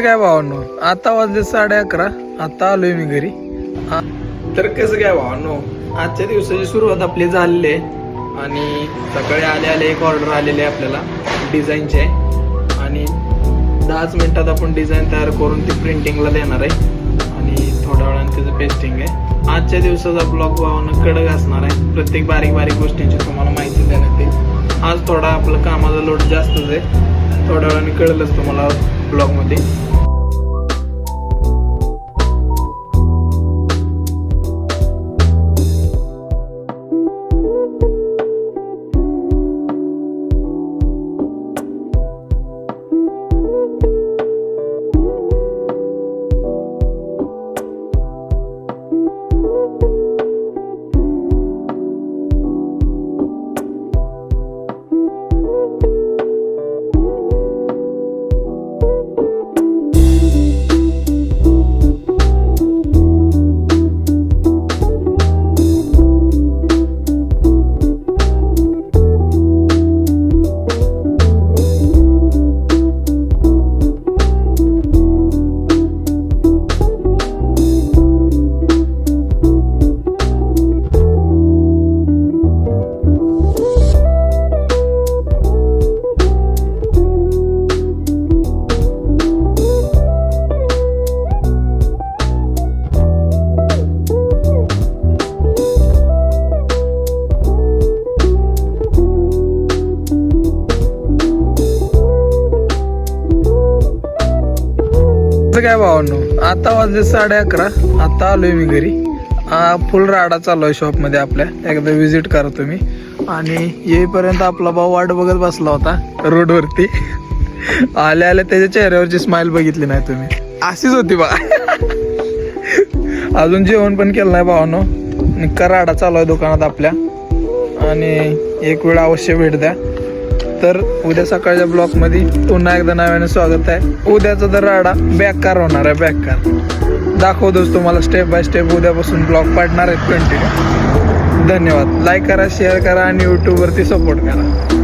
काय भावांनो, आता वाजले 11:30. आता आलोय मी घरी. तर कसं काय भावांनो, आजच्या दिवसाची सुरुवात आपली झालेली आहे आणि सकाळी आले एक ऑर्डर आलेली आहे आपल्याला डिझाईनची आहे आणि 10 मिनिटात आपण डिझाईन तयार करून ती प्रिंटिंगला देणार आहे आणि थोड्या वेळाने त्याचं पेस्टिंग आहे. आजच्या दिवसाचा ब्लॉग भावांनो कडक असणार आहे. प्रत्येक बारीक गोष्टींची तुम्हाला माहिती देण्यात येईल. आज थोडा आपलं कामाचा लोड जास्तच आहे. थोड्या वेळाने कळलंच तुम्हाला ब्लॉगमध्ये. काय भावांनो, आता वाजले 11:30. आता आलोय मी घरी. फुल राडा चालू आहे शॉप मध्ये आपल्या. एकदा विजिट करा तुम्ही. आणि येईपर्यंत आपला भाऊ वाट बघत बसला होता रोडवरती. आल्या त्याच्या चेहऱ्यावरची स्माइल बघितली नाही तुम्ही. अशीच होती बघा. अजून जेवण पण केलं नाही भावांनो. निक्का राडा चालू आहे दुकानात आपल्या आणि एक वेळ अवश्य भेट द्या. तर उद्या सकाळच्या ब्लॉक मध्ये पुन्हा एकदा नव्याने स्वागत आहे. उद्याचा तर राडा बेकार होणार आहे. बेकार दाखवतोच तुम्हाला स्टेप बाय स्टेप. उद्यापासून ब्लॉग पाडणार आहेत कंटिन्यू. धन्यवाद. लाईक करा, शेअर करा आणि यूट्यूब वरती सपोर्ट करा.